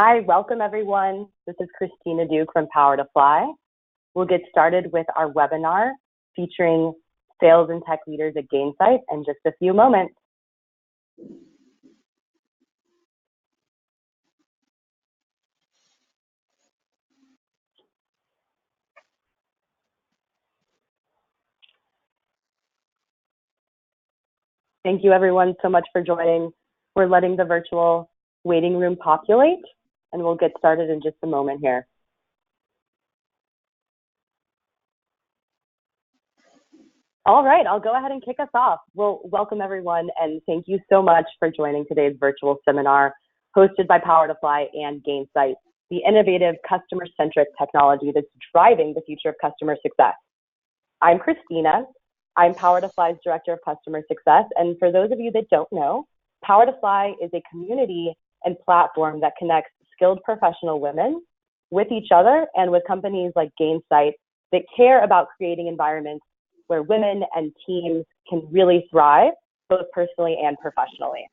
Hi, welcome everyone. This is Christina Duke from Power to Fly. We'll get started with our webinar featuring sales and tech leaders at Gainsight in just a few moments. Thank you everyone so much for joining. We're letting the virtual waiting room populate, and we'll get started in just a moment here. All right, I'll go ahead and kick us off. Well, welcome everyone, and thank you so much for joining today's virtual seminar hosted by Power to Fly and Gainsight, the innovative customer-centric technology that's driving the future of customer success. I'm Christina. I'm Power to Fly's Director of Customer Success, and for those of you that don't know, Power to Fly is a community and platform that connects skilled professional women with each other and with companies like Gainsight that care about creating environments where women and teams can really thrive, both personally and professionally.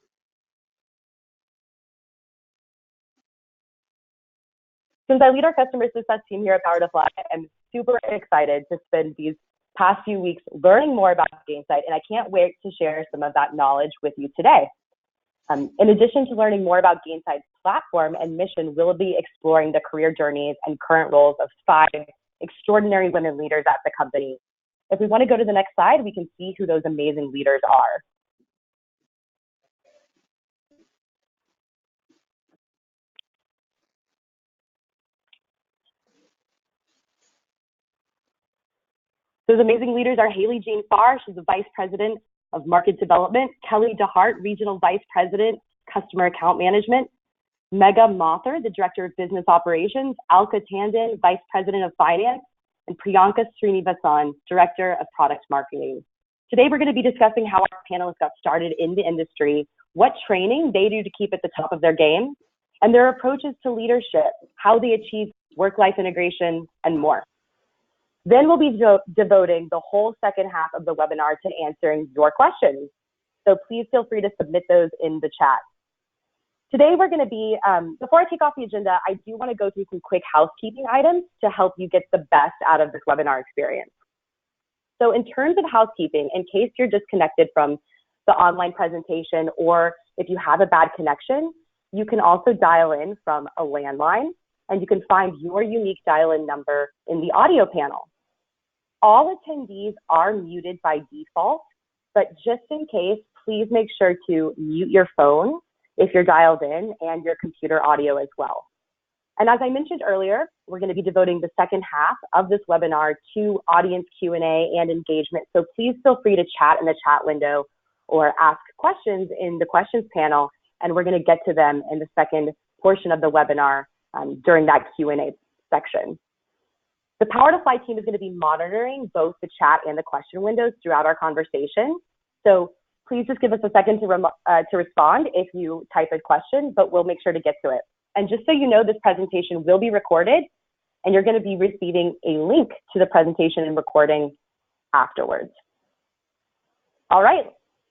Since I lead our customer success team here at Power to Fly, I'm super excited to spend these past few weeks learning more about Gainsight, and I can't wait to share some of that knowledge with you today. In addition to learning more about Gainsight's platform and mission, we'll be exploring the career journeys and current roles of 5 extraordinary women leaders at the company. If we want to go to the next slide, we can see who those amazing leaders are. Those amazing leaders are Haley Jean Farr, she's the Vice President of Market Development, Kelly DeHart, Regional Vice President, Customer Account Management, Meghan Mother, the Director of Business Operations, Alka Tandon, Vice President of Finance, and Priyanka Srinivasan, Director of Product Marketing. Today, we're going to be discussing how our panelists got started in the industry, what training they do to keep at the top of their game, and their approaches to leadership, how they achieve work-life integration, and more. Then we'll be devoting the whole second half of the webinar to answering your questions. So please feel free to submit those in the chat. Today we're going to be, before I kick off the agenda, I do want to go through some quick housekeeping items to help you get the best out of this webinar experience. So in terms of housekeeping, in case you're disconnected from the online presentation or if you have a bad connection, you can also dial in from a landline and you can find your unique dial-in number in the audio panel. All attendees are muted by default, but just in case, please make sure to mute your phone if you're dialed in and your computer audio as well. And as I mentioned earlier, we're going to be devoting the second half of this webinar to audience Q&A and engagement. So please feel free to chat in the chat window or ask questions in the questions panel, and we're going to get to them in the second portion of the webinar during that Q&A section. The Power to Fly team is going to be monitoring both the chat and the question windows throughout our conversation. So please just give us a second to respond if you type a question, but we'll make sure to get to it. And just so you know, this presentation will be recorded, and you're going to be receiving a link to the presentation and recording afterwards. All right,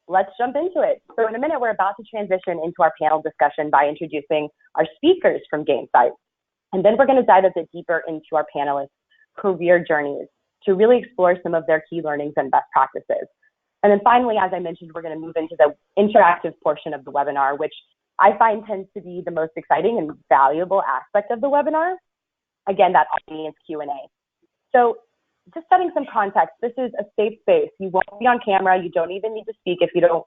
let's jump into it. So in a minute, we're about to transition into our panel discussion by introducing our speakers from Gainsight. And then we're going to dive a bit deeper into our panelists' career journeys to really explore some of their key learnings and best practices. And then finally, as I mentioned, we're going to move into the interactive portion of the webinar, which I find tends to be the most exciting and valuable aspect of the webinar. Again, that audience Q&A. So just setting some context, this is a safe space. You won't be on camera. You don't even need to speak if you don't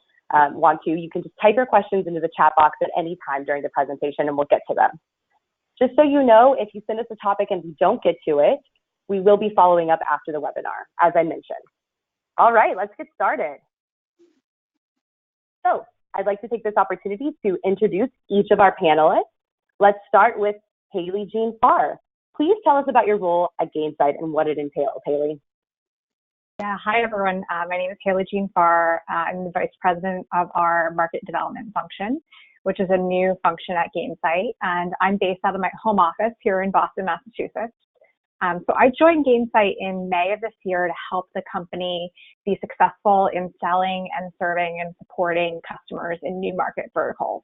want to. You can just type your questions into the chat box at any time during the presentation and we'll get to them. Just so you know, if you send us a topic and we don't get to it, we will be following up after the webinar, as I mentioned. All right, let's get started. So I'd like to take this opportunity to introduce each of our panelists. Let's start with Haley Jean Farr. Please tell us about your role at Gainsight and what it entails, Haley. Yeah, hi everyone. My name is Haley Jean Farr. I'm the Vice President of our Market Development function, which is a new function at Gainsight, and I'm based out of my home office here in Boston, Massachusetts. So I joined Gainsight in May of this year to help the company be successful in selling and serving and supporting customers in new market verticals.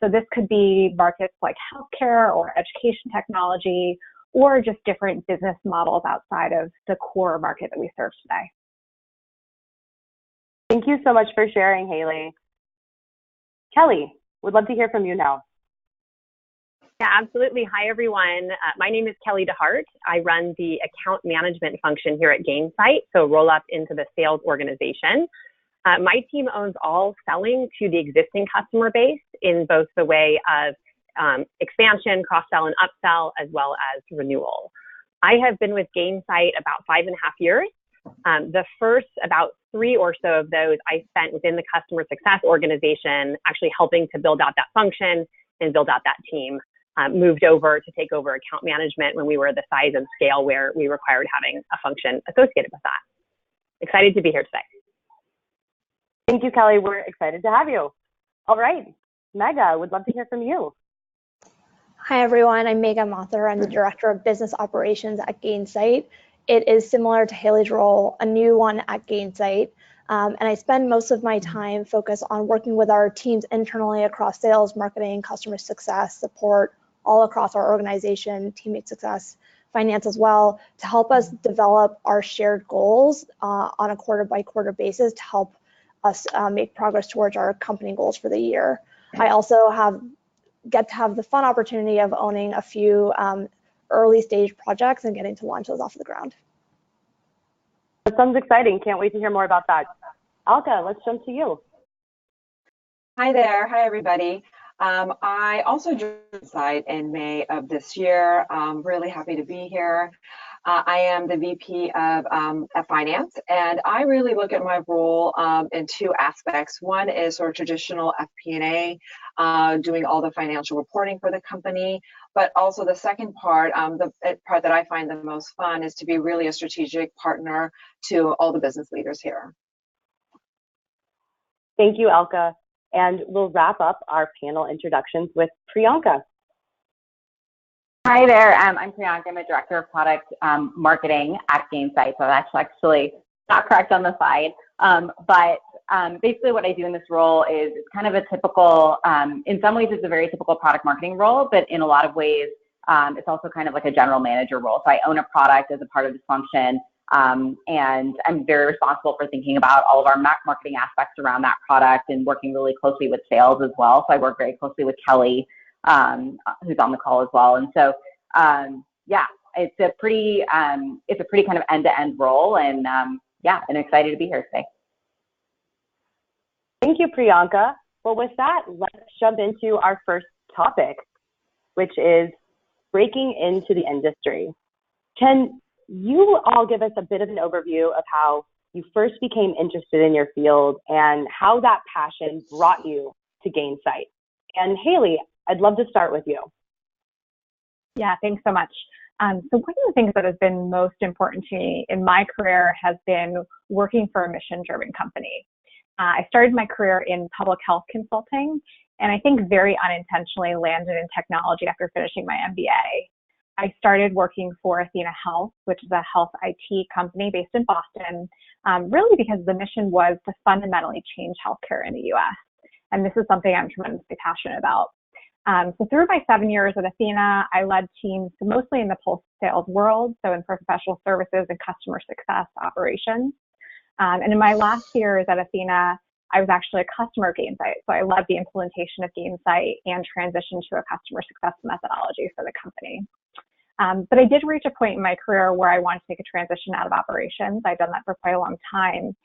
So this could be markets like healthcare or education technology, or just different business models outside of the core market that we serve today. Thank you so much for sharing, Haley. Kelly, would love to hear from you now. Yeah, absolutely. Hi, everyone. My name is Kelly DeHart. I run the account management function here at Gainsight, so roll up into the sales organization. My team owns all selling to the existing customer base in both the way of expansion, cross-sell, and upsell, as well as renewal. I have been with Gainsight about 5.5 years. The first about 3 or so of those I spent within the customer success organization, actually helping to build out that function and build out that team. Moved over to take over account management when we were the size and scale where we required having a function associated with that. Excited to be here today. Thank you, Kelly. We're excited to have you. All right, Meghan, would love to hear from you. Hi, everyone. I'm Meghan Mother. I'm the Director of Business Operations at Gainsight. It is similar to Haley's role, a new one at Gainsight. And I spend most of my time focused on working with our teams internally across sales, marketing, customer success, support, all across our organization, teammate success, finance as well, to help us develop our shared goals on a quarter-by-quarter basis to help us make progress towards our company goals for the year. I also get to have the fun opportunity of owning a few early stage projects and getting to launch those off the ground. That sounds exciting. Can't wait to hear more about that. Alka, let's jump to you. Hi there. Hi, everybody. I also joined Gainsight in May of this year. I'm really happy to be here. I am the VP of Finance, and I really look at my role in 2 aspects. One is sort of traditional FP&A, doing all the financial reporting for the company, but also the second part, the part that I find the most fun, is to be really a strategic partner to all the business leaders here. Thank you, Alka. And we'll wrap up our panel introductions with Priyanka. Hi there, I'm Priyanka. I'm a Director of Product Marketing at Gainsight, so that's actually not correct on the slide. But basically what I do in this role is it's kind of a typical, in some ways it's a very typical product marketing role, but in a lot of ways it's also kind of like a general manager role. So I own a product as a part of this function, and I'm very responsible for thinking about all of our marketing aspects around that product and working really closely with sales as well. So I work very closely with Kelly, who's on the call as well. And so, yeah, it's a pretty kind of end-to-end role, and yeah, I'm excited to be here today. Thank you, Priyanka. Well, with that, let's jump into our first topic, which is breaking into the industry. Can you all give us a bit of an overview of how you first became interested in your field and how that passion brought you to Gainsight? And Haley, I'd love to start with you. Yeah, thanks so much. So one of the things that has been most important to me in my career has been working for a mission-driven company. I started my career in public health consulting, and I think very unintentionally landed in technology after finishing my MBA. I started working for Athena Health, which is a health IT company based in Boston, really because the mission was to fundamentally change healthcare in the US. And this is something I'm tremendously passionate about. So through my 7 years at Athena, I led teams mostly in the post-sales world, so in professional services and customer success operations. And in my last years at Athena, I was actually a customer of Gainsight. So I led the implementation of Gainsight and transitioned to a customer success methodology for the company. But I did reach a point in my career where I wanted to make a transition out of operations. I've done that for quite a long time.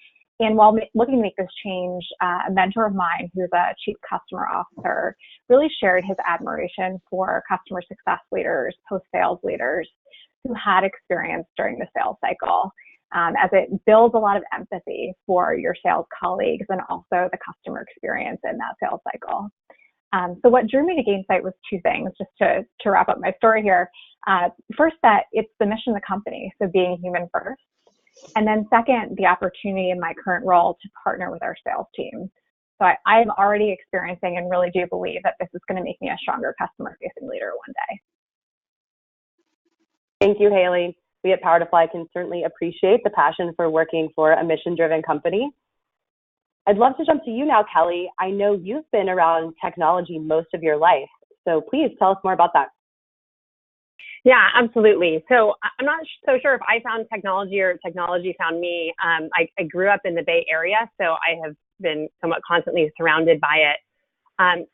And while looking to make this change, a mentor of mine, who's a chief customer officer, really shared his admiration for customer success leaders, post-sales leaders who had experience during the sales cycle, as it builds a lot of empathy for your sales colleagues and also the customer experience in that sales cycle. So what drew me to Gainsight was 2 things, just to wrap up my story here. First, that it's the mission of the company, so being human first. And then second, the opportunity in my current role to partner with our sales team. So I am already experiencing and really do believe that this is going to make me a stronger customer-facing leader one day. Thank you, Haley. We at Power to Fly can certainly appreciate the passion for working for a mission-driven company. I'd love to jump to you now, Kelly. I know you've been around technology most of your life, so please tell us more about that. Yeah, absolutely. So I'm not so sure if I found technology or technology found me. I grew up in the Bay Area, so I have been somewhat constantly surrounded by it.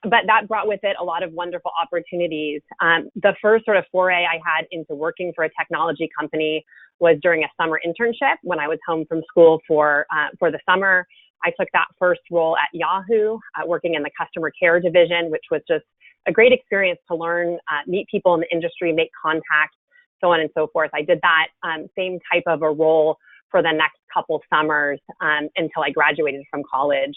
But that brought with it a lot of wonderful opportunities. The first sort of foray I had into working for a technology company was during a summer internship when I was home from school for the summer. I took that first role at Yahoo, working in the customer care division, which was just a great experience to learn, meet people in the industry, make contacts, so on and so forth. I did that same type of a role for the next couple summers until I graduated from college.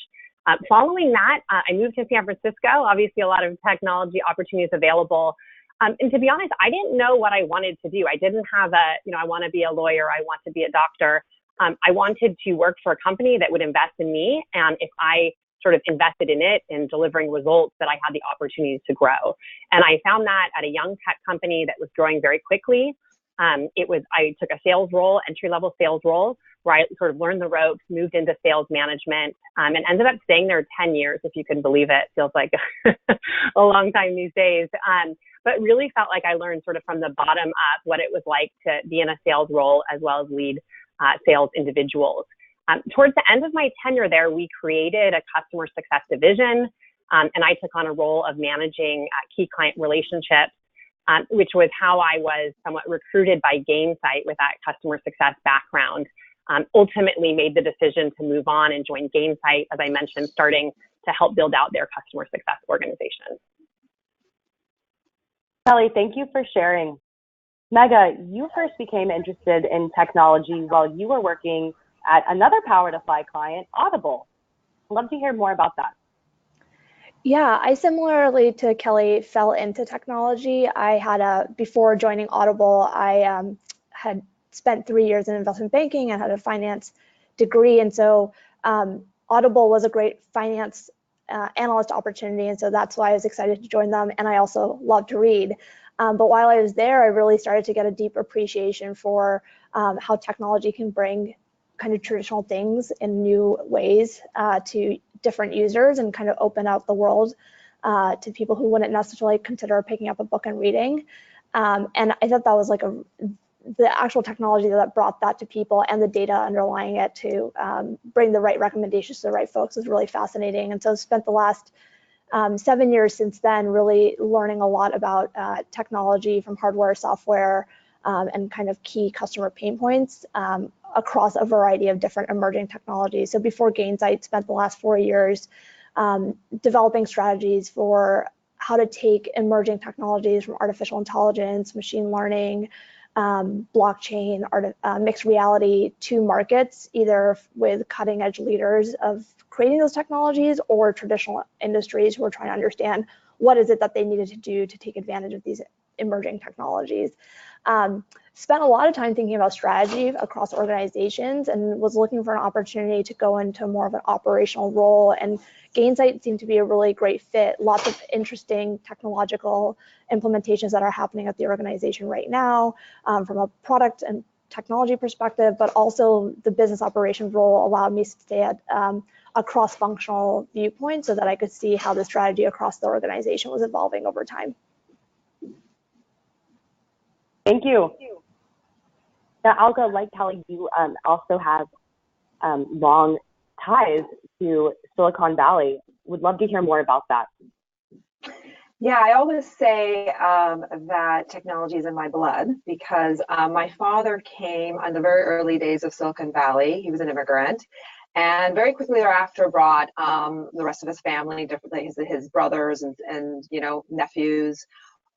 Following that, I moved to San Francisco. Obviously, a lot of technology opportunities available. And to be honest, I didn't know what I wanted to do. I didn't have I want to be a lawyer, I want to be a doctor. I wanted to work for a company that would invest in me. And if I sort of invested in it and delivering results, that I had the opportunity to grow. And I found that at a young tech company that was growing very quickly. I took a sales role, entry-level sales role, where I sort of learned the ropes, moved into sales management, and ended up staying there 10 years, if you can believe it. Feels like a long time these days. But really felt like I learned sort of from the bottom up what it was like to be in a sales role as well as lead sales individuals. Towards the end of my tenure there, we created a customer success division, and I took on a role of managing key client relationships, which was how I was somewhat recruited by Gainsight with that customer success background. Ultimately made the decision to move on and join Gainsight, as I mentioned, starting to help build out their customer success organization. Kelly, thank you for sharing. Megha, you first became interested in technology while you were working at another Power to Fly client, Audible. I'd love to hear more about that. Yeah, I similarly to Kelly fell into technology. Before joining Audible, I had spent 3 years in investment banking and had a finance degree. And so Audible was a great finance analyst opportunity. And so that's why I was excited to join them. And I also love to read. But while I was there, I really started to get a deep appreciation for how technology can bring kind of traditional things in new ways to different users and kind of open out the world to people who wouldn't necessarily consider picking up a book and reading. And I thought that was like the actual technology that brought that to people and the data underlying it to bring the right recommendations to the right folks was really fascinating. And so I spent the last 7 years since then really learning a lot about technology from hardware, software, and kind of key customer pain points across a variety of different emerging technologies. So before Gainsight, spent the last 4 years developing strategies for how to take emerging technologies from artificial intelligence, machine learning, blockchain, mixed reality to markets, either with cutting edge leaders of creating those technologies or traditional industries who are trying to understand what is it that they needed to do to take advantage of these emerging technologies. Spent a lot of time thinking about strategy across organizations and was looking for an opportunity to go into more of an operational role, and Gainsight seemed to be a really great fit. Lots of interesting technological implementations that are happening at the organization right now from a product and technology perspective, but also the business operations role allowed me to stay at a cross-functional viewpoint so that I could see how the strategy across the organization was evolving over time. Thank you. Now, Alga, like Kelly, you also have long ties to Silicon Valley. Would love to hear more about that. Yeah, I always say that technology is in my blood because my father came in the very early days of Silicon Valley. He was an immigrant, and very quickly thereafter brought the rest of his family, his brothers and nephews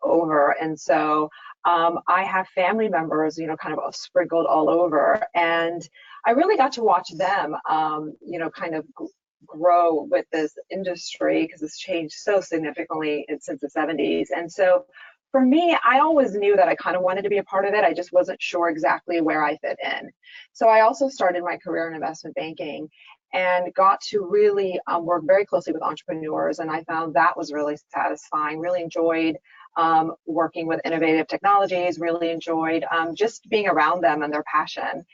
over. And so I have family members, kind of sprinkled all over. And I really got to watch them, kind of grow with this industry because it's changed so significantly since the 70s. And so for me, I always knew that I kind of wanted to be a part of it. I just wasn't sure exactly where I fit in. So I also started my career in investment banking and got to really work very closely with entrepreneurs. And I found that was really satisfying, really enjoyed working with innovative technologies, really enjoyed just being around them and their passion.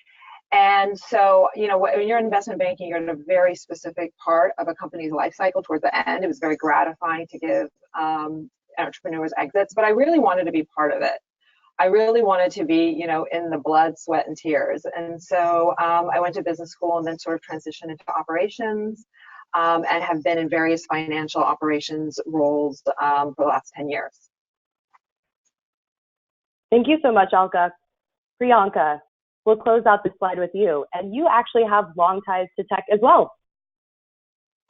And so, you know, when you're in investment banking, you're in a very specific part of a company's life cycle towards the end. It was very gratifying to give entrepreneurs exits, but I really wanted to be part of it. I really wanted to be, you know, in the blood, sweat, and tears. And so I went to business school and then sort of transitioned into operations and have been in various financial operations roles for the last 10 years. Thank you so much, Alka. Priyanka, we'll close out this slide with you. And you actually have long ties to tech as well.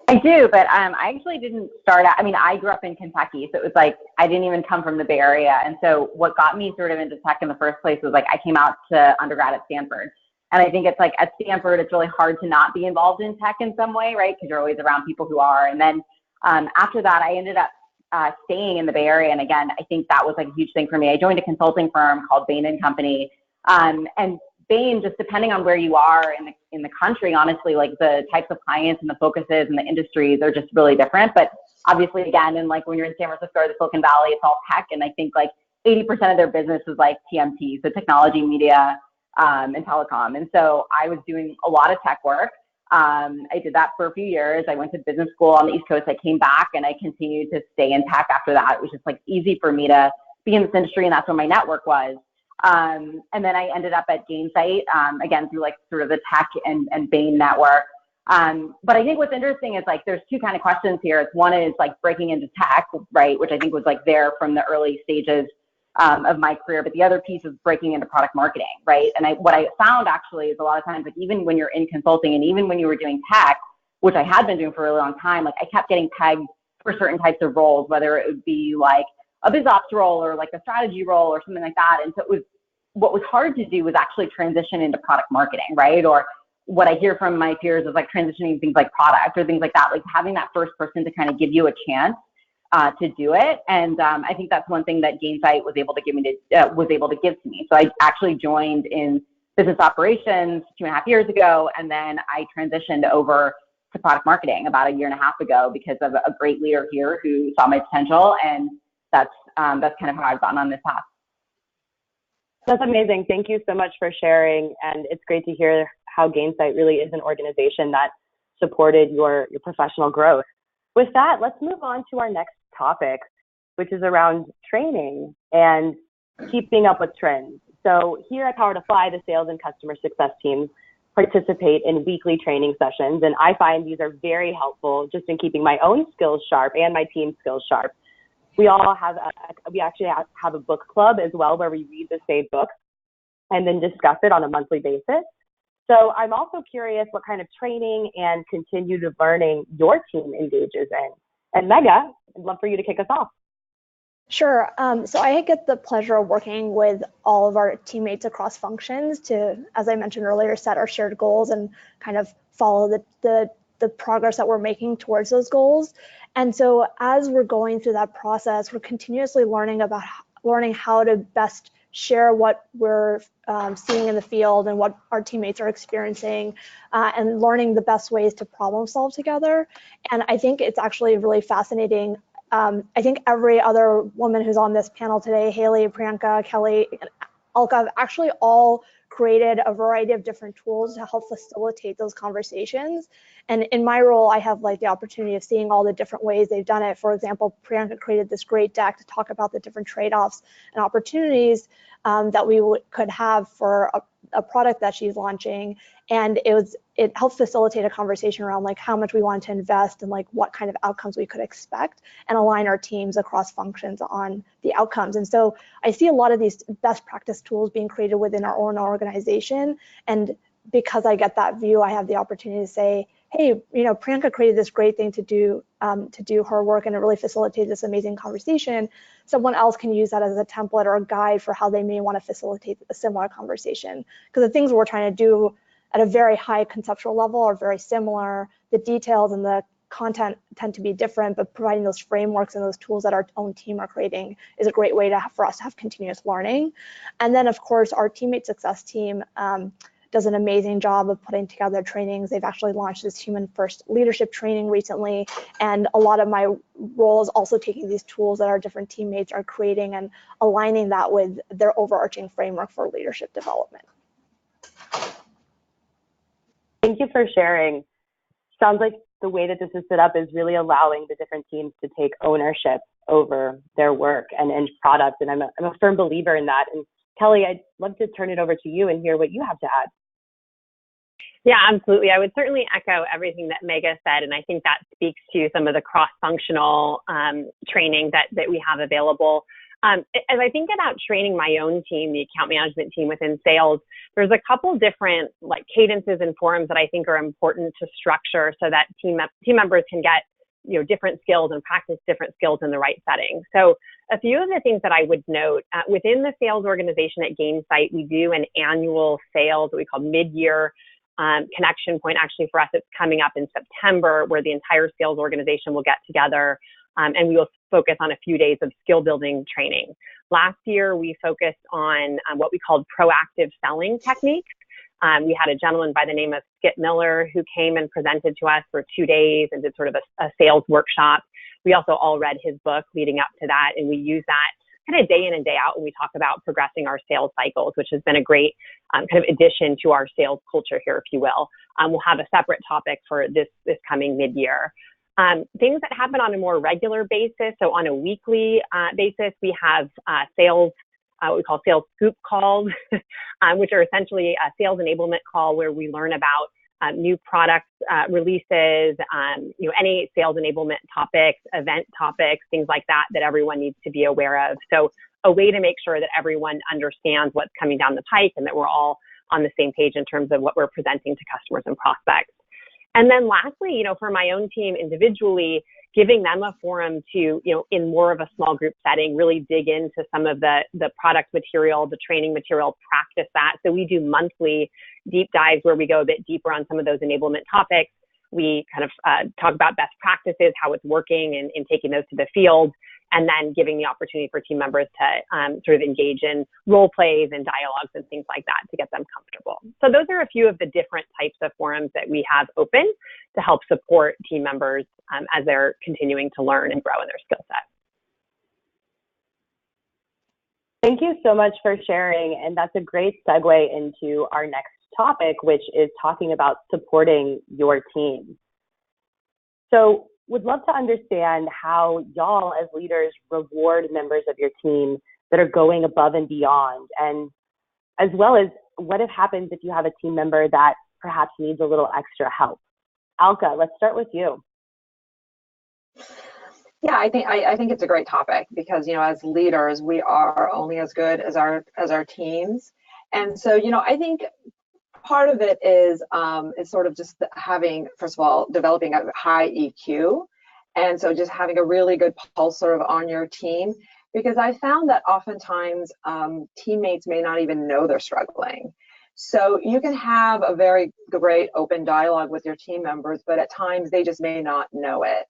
I do, but I actually didn't start out. I mean, I grew up in Kentucky, so it was like I didn't even come from the Bay Area. And so what got me sort of into tech in the first place was like I came out to undergrad at Stanford. And I think it's like at Stanford, it's really hard to not be involved in tech in some way, right? Because you're always around people who are. And then after that, I ended up staying in the Bay Area. And again, I think that was like a huge thing for me. I joined a consulting firm called Bain & Company. And Bain, just depending on where you are in the country, honestly, like the types of clients and the focuses and the industries are just really different. But obviously, again, and like when you're in San Francisco or the Silicon Valley, it's all tech. And I think like 80% of their business is like TMT, so technology, media, and telecom. And so I was doing a lot of tech work. I did that for a few years. I went to business school on the East Coast. I came back and I continued to stay in tech after that. It was just like easy for me to be in this industry, and that's where my network was. And then I ended up at Gainsight, again, through like sort of the tech and Bain network. But I think what's interesting is like there's two kind of questions here. One is like breaking into tech, right, which I think was like there from the early stages of my career. But the other piece is breaking into product marketing, right? And what I found actually is a lot of times, like even when you're in consulting and even when you were doing tech, which I had been doing for a really long time, like I kept getting pegged for certain types of roles, whether it would be like a biz ops role or like a strategy role or something like that. And so what was hard to do was actually transition into product marketing, right? Or what I hear from my peers is like transitioning things like product or things like that, like having that first person to kind of give you a chance to do it. And I think that's one thing that Gainsight was able to give to me. So I actually joined in business operations 2.5 years ago, and then I transitioned over to product marketing about 1.5 years ago because of a great leader here who saw my potential, and that's kind of how I've gotten on this path. That's amazing. Thank you so much for sharing, and it's great to hear how Gainsight really is an organization that supported your professional growth. With that, let's move on to our next topic, which is around training and keeping up with trends. So here at Power to Fly, the sales and customer success teams participate in weekly training sessions, and I find these are very helpful just in keeping my own skills sharp and my team's skills sharp. We actually have a book club as well where we read the same book and then discuss it on a monthly basis. So I'm also curious what kind of training and continued learning your team engages in. And Megha, I'd love for you to kick us off. Sure. So I get the pleasure of working with all of our teammates across functions to, as I mentioned earlier, set our shared goals and kind of follow the progress that we're making towards those goals. And so as we're going through that process, we're continuously learning how to best share what we're seeing in the field and what our teammates are experiencing, and learning the best ways to problem solve together. And I think it's actually really fascinating. I think every other woman who's on this panel today, Haley, Priyanka, Kelly, Alka, have actually all created a variety of different tools to help facilitate those conversations. And in my role, I have like the opportunity of seeing all the different ways they've done it. For example, Priyanka created this great deck to talk about the different trade-offs and opportunities that we could have for a product that she's launching. And it helped facilitate a conversation around like how much we want to invest and like what kind of outcomes we could expect, and align our teams across functions on the outcomes. And so I see a lot of these best practice tools being created within our own organization. And because I get that view, I have the opportunity to say, hey, Priyanka created this great thing to do her work, and it really facilitated this amazing conversation. Someone else can use that as a template or a guide for how they may want to facilitate a similar conversation. Because the things we're trying to do at a very high conceptual level are very similar. The details and the content tend to be different, but providing those frameworks and those tools that our own team are creating is a great way for us to have continuous learning. And then, of course, our teammate success team does an amazing job of putting together trainings. They've actually launched this human first leadership training recently. And a lot of my role is also taking these tools that our different teammates are creating and aligning that with their overarching framework for leadership development. Thank you for sharing. Sounds like the way that this is set up is really allowing the different teams to take ownership over their work and end product. And I'm a firm believer in that. And Kelly, I'd love to turn it over to you and hear what you have to add. Yeah, absolutely. I would certainly echo everything that Megha said, and I think that speaks to some of the cross-functional training that we have available. As I think about training my own team, the account management team within sales, there's a couple different cadences and forums that I think are important to structure so that team members can get different skills and practice different skills in the right setting. So a few of the things that I would note within the sales organization at Gainsight, we do an annual sales that we call mid-year connection point. Actually, for us, it's coming up in September, where the entire sales organization will get together and we will focus on a few days of skill building training. Last year, we focused on what we called proactive selling techniques. We had a gentleman by the name of Skip Miller who came and presented to us for 2 days and did sort of a sales workshop. We also all read his book leading up to that, and we use that kind of day in and day out when we talk about progressing our sales cycles, which has been a great kind of addition to our sales culture here, if you will. We'll have a separate topic for this coming mid-year. Things that happen on a more regular basis. So on a weekly basis, we have sales, what we call sales scoop calls, which are essentially a sales enablement call where we learn about new product releases, any sales enablement topics, event topics, things like that everyone needs to be aware of. So a way to make sure that everyone understands what's coming down the pike and that we're all on the same page in terms of what we're presenting to customers and prospects. And then lastly, for my own team individually, giving them a forum to, in more of a small group setting, really dig into some of the product material, the training material, practice that. So we do monthly deep dives where we go a bit deeper on some of those enablement topics. We kind of talk about best practices, how it's working and taking those to the field, and then giving the opportunity for team members to sort of engage in role plays and dialogues and things like that to get them comfortable. So those are a few of the different types of forums that we have open to help support team members as they're continuing to learn and grow in their skill set. Thank you so much for sharing. And that's a great segue into our next topic, which is talking about supporting your team. So would love to understand how y'all as leaders reward members of your team that are going above and beyond, and as well as what happens if you have a team member that perhaps needs a little extra help. Alka, let's start with you. Yeah, I think it's a great topic because, as leaders, we are only as good as our teams. And so, I think part of it is sort of just having, first of all, developing a high EQ. And so just having a really good pulse sort of on your team, because I found that oftentimes teammates may not even know they're struggling. So you can have a very great open dialogue with your team members, but at times they just may not know it.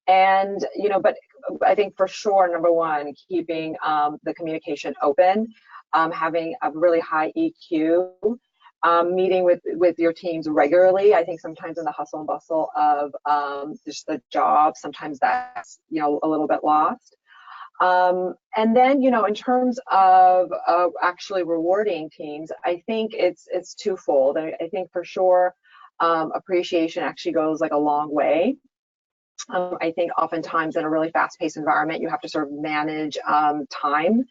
And, but I think for sure, number one, keeping the communication open, having a really high EQ, meeting with your teams regularly. I think sometimes in the hustle and bustle of just the job, sometimes that's, a little bit lost. And then, in terms of actually rewarding teams, I think it's twofold. I think for sure, appreciation actually goes like a long way. I think oftentimes in a really fast-paced environment, you have to sort of manage time.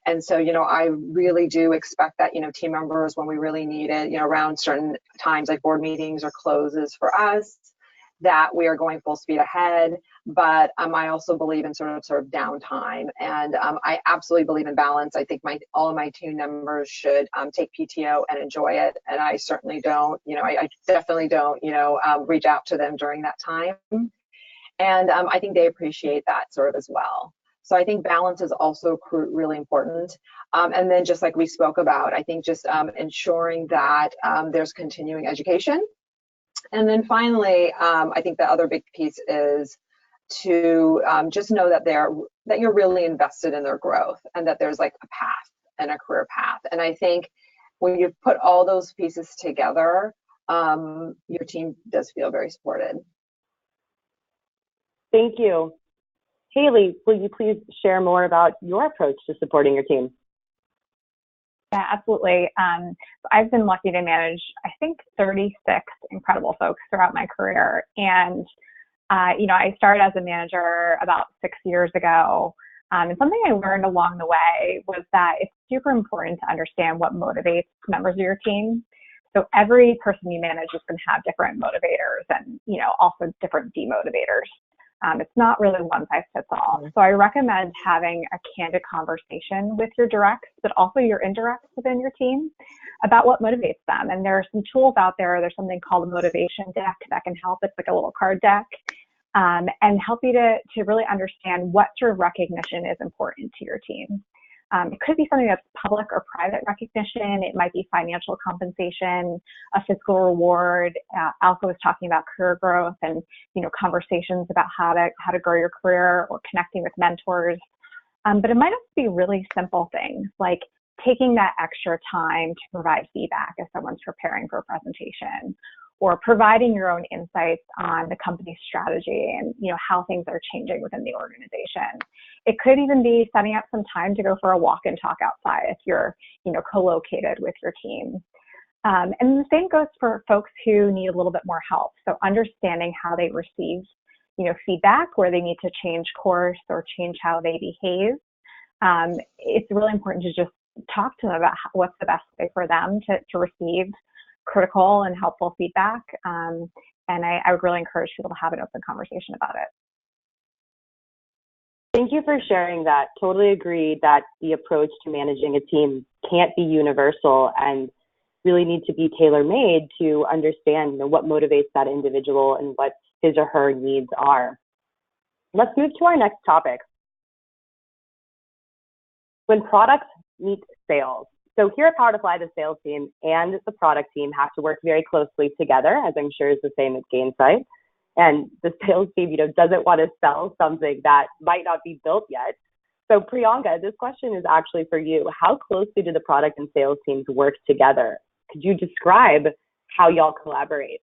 And so, I really do expect that, team members, when we really need it, around certain times like board meetings or closes for us, that we are going full speed ahead. But I also believe in sort of downtime. And I absolutely believe in balance. I think all of my team members should take PTO and enjoy it. And I certainly don't, I definitely don't, reach out to them during that time. And I think they appreciate that sort of as well. So I think balance is also really important. And then just like we spoke about, I think just ensuring that there's continuing education. And then finally, I think the other big piece is to just know that you're really invested in their growth and that there's like a path and a career path. And I think when you put all those pieces together, your team does feel very supported. Thank you. Haley, will you please share more about your approach to supporting your team? Yeah, absolutely. I've been lucky to manage, I think, 36 incredible folks throughout my career. And, I started as a manager about 6 years ago. And something I learned along the way was that it's super important to understand what motivates members of your team. So every person you manage is going to have different motivators and, also different demotivators. It's not really one size fits all. So I recommend having a candid conversation with your directs, but also your indirects within your team about what motivates them. And there are some tools out there. There's something called a motivation deck that can help. It's like a little card deck, and help you to really understand what sort of recognition is important to your team. It could be something that's public or private recognition. It might be financial compensation, a physical reward. Alka was talking about career growth and, conversations about how to grow your career or connecting with mentors. But it might also be really simple things like taking that extra time to provide feedback if someone's preparing for a presentation, or providing your own insights on the company's strategy and, how things are changing within the organization. It could even be setting up some time to go for a walk and talk outside if you're, co-located with your team. And the same goes for folks who need a little bit more help. So understanding how they receive, feedback, where they need to change course or change how they behave. It's really important to just talk to them about what's the best way for them to receive critical and helpful feedback. And I would really encourage people to have an open conversation about it. Thank you for sharing that. Totally agree that the approach to managing a team can't be universal and really need to be tailor-made to understand what motivates that individual and what his or her needs are. Let's move to our next topic. When products meet sales. So here at Power to Fly, the sales team and the product team have to work very closely together, as I'm sure is the same at Gainsight. And the sales team, doesn't want to sell something that might not be built yet. So Priyanka, this question is actually for you. How closely do the product and sales teams work together? Could you describe how y'all collaborate?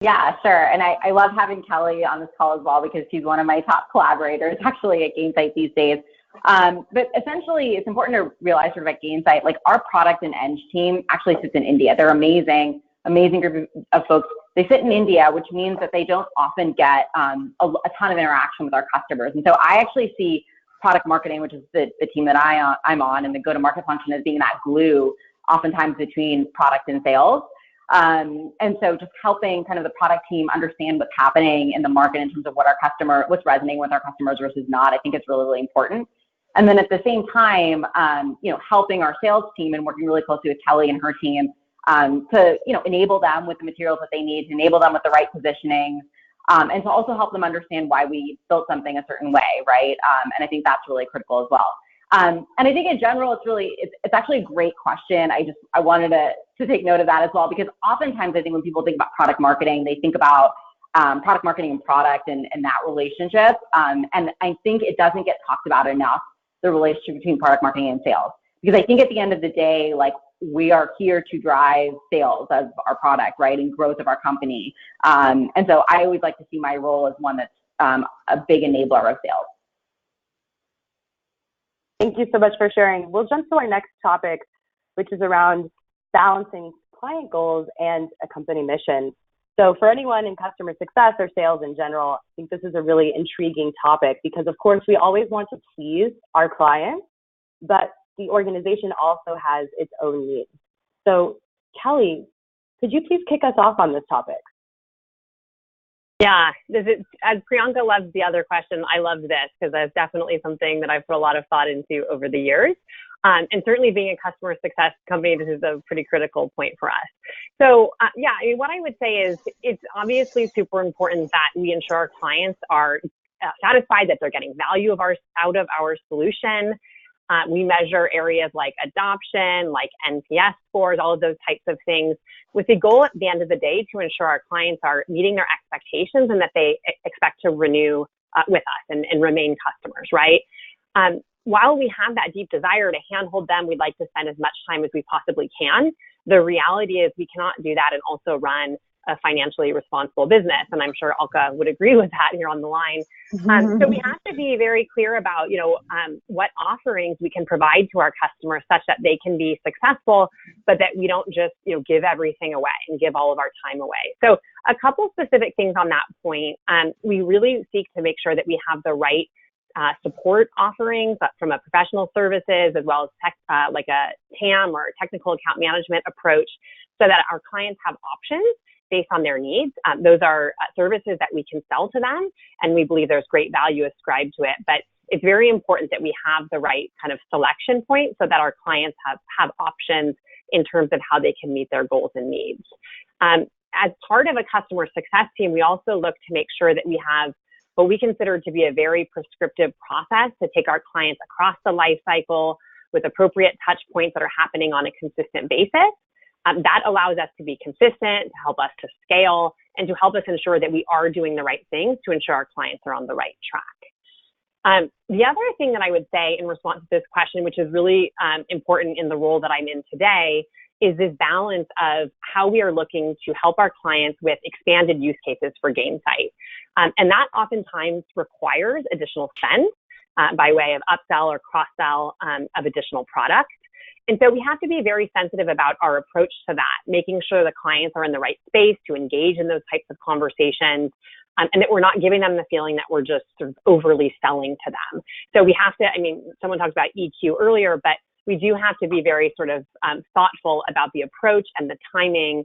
Yeah, sure. And I love having Kelly on this call as well because she's one of my top collaborators actually at Gainsight these days. But essentially, it's important to realize sort of at Gainsight, like our product and eng team actually sits in India. They're amazing group of folks. They sit in India, which means that they don't often get a ton of interaction with our customers. And so I actually see product marketing, which is the team that I'm on, and the go-to-market function as being that glue oftentimes between product and sales. And so just helping kind of the product team understand what's happening in the market in terms of what's resonating with our customers versus not, I think it's really, really important. And then at the same time, helping our sales team and working really closely with Kelly and her team to, enable them with the materials that they need, to enable them with the right positioning, and to also help them understand why we built something a certain way, right? And I think that's really critical as well. And I think in general, it's actually a great question. I wanted to take note of that as well, because oftentimes I think when people think about product marketing, they think about product marketing and product and that relationship. And I think it doesn't get talked about enough, the relationship between product marketing and sales. Because I think at the end of the day, like, we are here to drive sales of our product, right, and growth of our company. And so I always like to see my role as one that's a big enabler of sales. Thank you so much for sharing. We'll jump to our next topic, which is around balancing client goals and a company mission. So for anyone in customer success or sales in general, I think this is a really intriguing topic because, of course, we always want to please our clients, but the organization also has its own needs. So Kelly, could you please kick us off on this topic? Yeah, as Priyanka loves the other question, I love this because that's definitely something that I've put a lot of thought into over the years. And certainly being a customer success company, this is a pretty critical point for us. So what I would say is it's obviously super important that we ensure our clients are satisfied, that they're getting value out of our solution. We measure areas like adoption, like NPS scores, all of those types of things, with the goal at the end of the day to ensure our clients are meeting their expectations and that they expect to renew with us and remain customers, right? While we have that deep desire to handhold them, we'd like to spend as much time as we possibly can. The reality is we cannot do that and also run a financially responsible business. And I'm sure Alka would agree with that here on the line. So we have to be very clear about, what offerings we can provide to our customers such that they can be successful, but that we don't just, give everything away and give all of our time away. So a couple specific things on that point. We really seek to make sure that we have the right support offerings from a professional services as well as tech, like a TAM or technical account management approach, so that our clients have options based on their needs. Those are services that we can sell to them, and we believe there's great value ascribed to it. But it's very important that we have the right kind of selection point so that our clients have options in terms of how they can meet their goals and needs. As part of a customer success team, we also look to make sure that we have what we consider to be a very prescriptive process to take our clients across the life cycle with appropriate touch points that are happening on a consistent basis. That allows us to be consistent, to help us to scale, and to help us ensure that we are doing the right things to ensure our clients are on the right track. The other thing that I would say in response to this question, which is really important in the role that I'm in today, is this balance of how we are looking to help our clients with expanded use cases for Gainsight. And that oftentimes requires additional spend by way of upsell or cross-sell of additional products. And so we have to be very sensitive about our approach to that, making sure the clients are in the right space to engage in those types of conversations, and that we're not giving them the feeling that we're just sort of overly selling to them. So we have to, someone talked about EQ earlier, but we do have to be very sort of thoughtful about the approach and the timing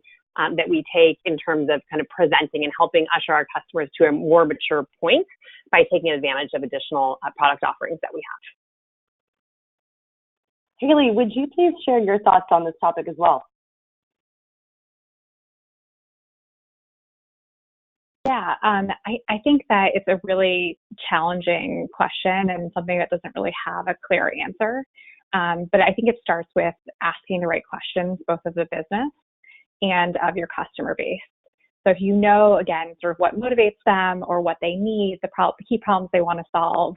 that we take in terms of kind of presenting and helping usher our customers to a more mature point by taking advantage of additional product offerings that we have. Haley, would you please share your thoughts on this topic as well? Yeah, I think that it's a really challenging question and something that doesn't really have a clear answer. But I think it starts with asking the right questions, both of the business and of your customer base. So if you know, again, sort of what motivates them or what they need, the key problems they want to solve,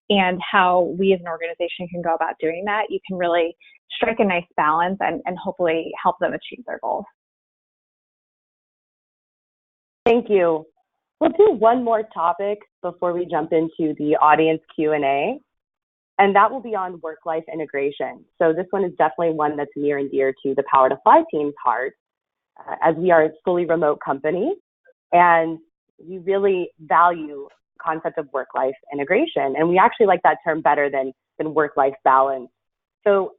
and how we as an organization can go about doing that, you can really strike a nice balance and hopefully help them achieve their goals. Thank you. We'll do one more topic before we jump into the audience Q&A, and that will be on work-life integration. So this one is definitely one that's near and dear to the Power to Fly team's heart, as we are a fully remote company, and we really value the concept of work-life integration. And we actually like that term better than work-life balance. So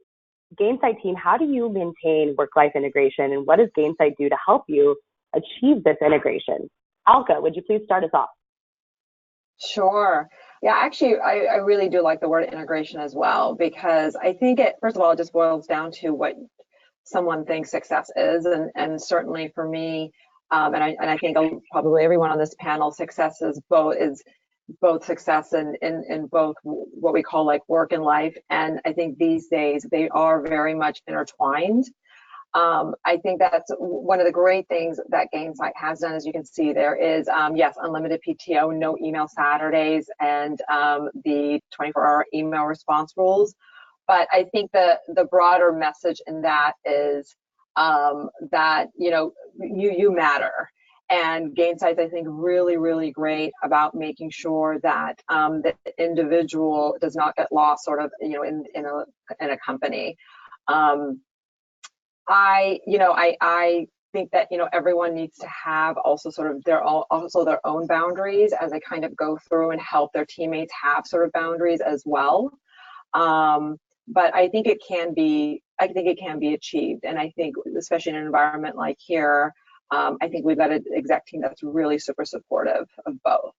Gainsight team, how do you maintain work-life integration, and what does Gainsight do to help you achieve this integration? Alka, would you please start us off? Sure. Yeah, actually, I really do like the word integration as well, because I think first of all, it just boils down to what someone thinks success is. And certainly for me, and I think probably everyone on this panel, success is both success in both what we call like work and life. And I think these days they are very much intertwined. I think that's one of the great things that Gainsight has done. As you can see, there is, yes, unlimited PTO, no email Saturdays, and the 24-hour email response rules. But I think the broader message in that is that, you matter. And Gainsight's, I think, really, really great about making sure that the individual does not get lost sort of, in a company. I think that, everyone needs to have also sort of their own boundaries as they kind of go through and help their teammates have sort of boundaries as well. But I think it can be achieved. And I think, especially in an environment like here, I think we've got an exec team that's really super supportive of both.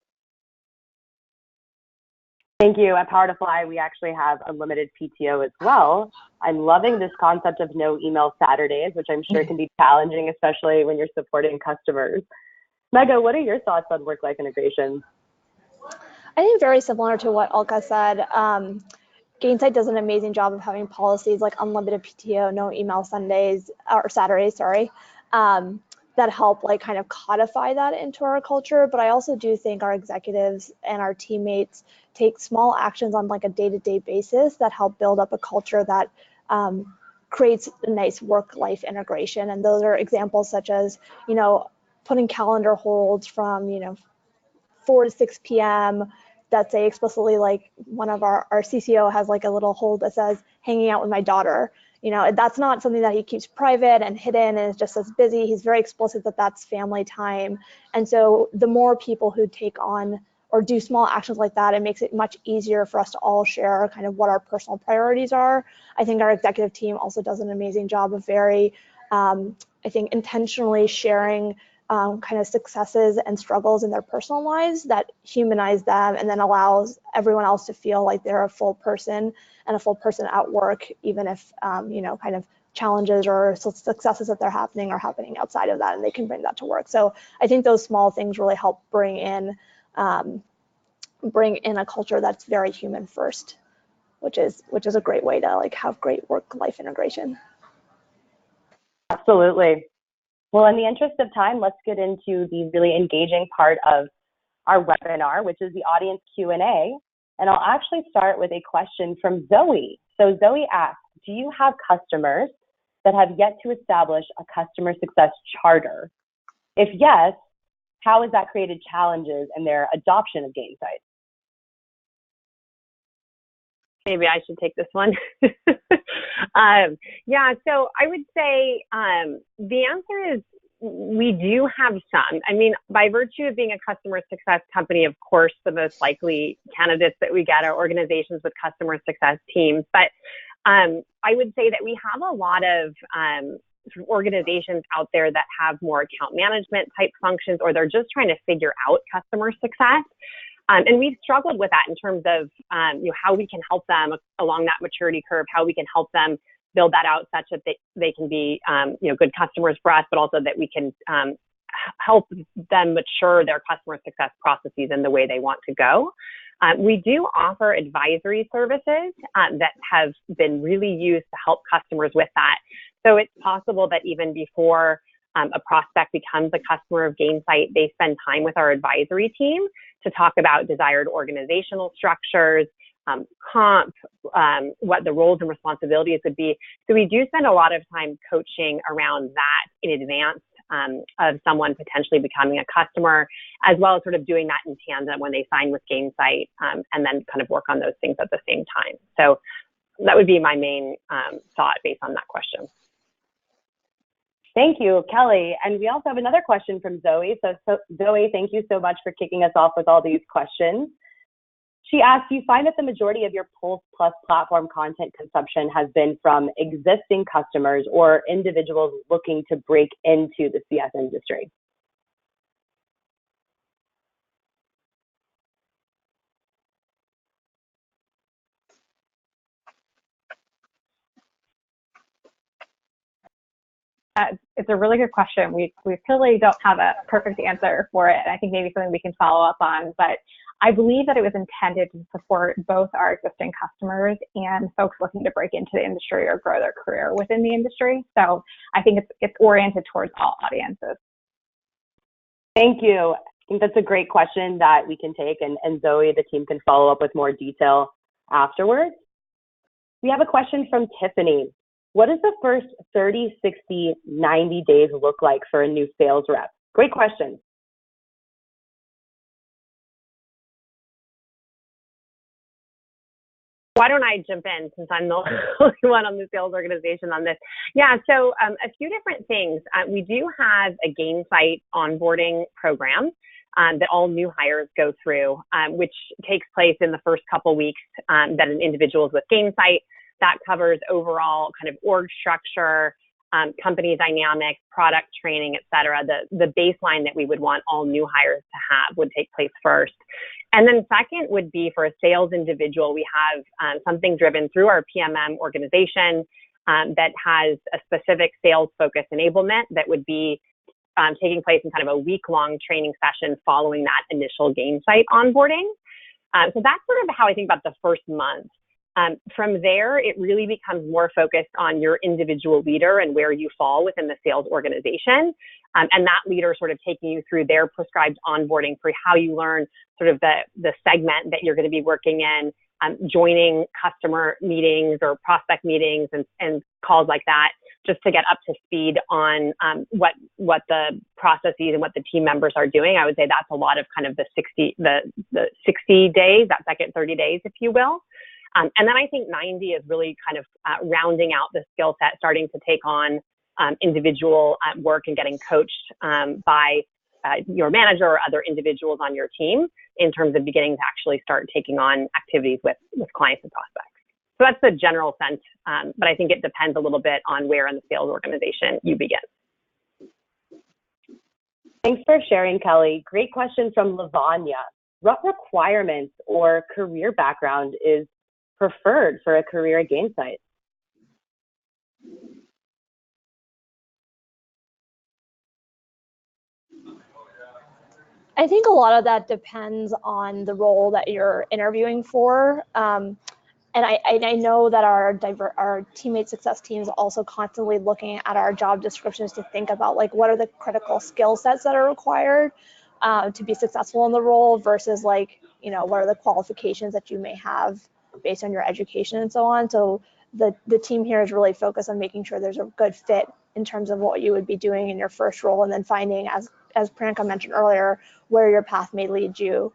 Thank you. At Power to Fly, we actually have unlimited PTO as well. I'm loving this concept of no email Saturdays, which I'm sure can be challenging, especially when you're supporting customers. Meghan, what are your thoughts on work-life integration? I think very similar to what Alka said. Gainsight does an amazing job of having policies like unlimited PTO, no email Sundays or Saturdays, that help like kind of codify that into our culture. But I also do think our executives and our teammates take small actions on like a day-to-day basis that help build up a culture that creates a nice work-life integration. And those are examples such as, putting calendar holds from, 4 to 6 p.m. that say explicitly, like one of our CCO has like a little hold that says hanging out with my daughter. That's not something that he keeps private and hidden and is just as busy. He's very explicit that that's family time. And so the more people who take on or do small actions like that, it makes it much easier for us to all share kind of what our personal priorities are. I think our executive team also does an amazing job of very, I think, intentionally sharing kind of successes and struggles in their personal lives that humanize them and then allows everyone else to feel like they're a full person and a full person at work, even if, kind of challenges or successes that they're happening are happening outside of that, and they can bring that to work. So I think those small things really help bring in a culture that's very human first, which is a great way to like have great work-life integration. Absolutely. Well, in the interest of time, let's get into the really engaging part of our webinar, which is the audience Q&A. And I'll actually start with a question from Zoe. So Zoe asks, do you have customers that have yet to establish a customer success charter? If yes, how has that created challenges in their adoption of Gainsight? Maybe I should take this one. Yeah, so I would say the answer is we do have some. I mean, by virtue of being a customer success company, of course, the most likely candidates that we get are organizations with customer success teams. But I would say that we have a lot of organizations out there that have more account management type functions, or they're just trying to figure out customer success. And we've struggled with that in terms of how we can help them along that maturity curve, how we can help them build that out such that they can be good customers for us, but also that we can help them mature their customer success processes in the way they want to go. We do offer advisory services that have been really used to help customers with that. So it's possible that even before a prospect becomes a customer of Gainsight, they spend time with our advisory team to talk about desired organizational structures, comp, what the roles and responsibilities would be. So we do spend a lot of time coaching around that in advance of someone potentially becoming a customer, as well as sort of doing that in tandem when they sign with Gainsight, and then kind of work on those things at the same time. So that would be my main thought based on that question. Thank you, Kelly. And we also have another question from Zoe. So Zoe, thank you so much for kicking us off with all these questions. She asks, do you find that the majority of your Pulse Plus platform content consumption has been from existing customers or individuals looking to break into the CS industry? It's a really good question. We clearly don't have a perfect answer for it. I think maybe something we can follow up on, but I believe that it was intended to support both our existing customers and folks looking to break into the industry or grow their career within the industry. So I think it's oriented towards all audiences. Thank you. I think that's a great question that we can take, and Zoe, the team can follow up with more detail afterwards. We have a question from Tiffany. What does the first 30, 60, 90 days look like for a new sales rep? Great question. Why don't I jump in since I'm the only one on the sales organization on this? Yeah, so a few different things. We do have a Gainsight onboarding program that all new hires go through, which takes place in the first couple weeks that an individual is with Gainsight. That covers overall kind of org structure, company dynamics, product training, et cetera. The baseline that we would want all new hires to have would take place first. And then second would be for a sales individual, we have something driven through our PMM organization that has a specific sales focus enablement that would be taking place in kind of a week-long training session following that initial Gainsight onboarding. So that's sort of how I think about the first month. From there, it really becomes more focused on your individual leader and where you fall within the sales organization. And that leader sort of taking you through their prescribed onboarding for how you learn sort of the segment that you're going to be working in, joining customer meetings or prospect meetings and calls like that, just to get up to speed on what the processes and what the team members are doing. I would say that's a lot of kind of the 60 days, that second 30 days, if you will. And then I think 90 is really kind of rounding out the skill set, starting to take on individual work and getting coached by your manager or other individuals on your team in terms of beginning to actually start taking on activities with clients and prospects. So that's the general sense, but I think it depends a little bit on where in the sales organization you begin. Thanks for sharing, Kelly. Great question from Lavanya. What requirements or career background is preferred for a career at Gainsight? I think a lot of that depends on the role that you're interviewing for. And I know that our teammate success teams also constantly looking at our job descriptions to think about like what are the critical skill sets that are required to be successful in the role versus like, you know, what are the qualifications that you may have based on your education and so on. So the team here is really focused on making sure there's a good fit in terms of what you would be doing in your first role, and then finding, as Priyanka mentioned earlier, where your path may lead you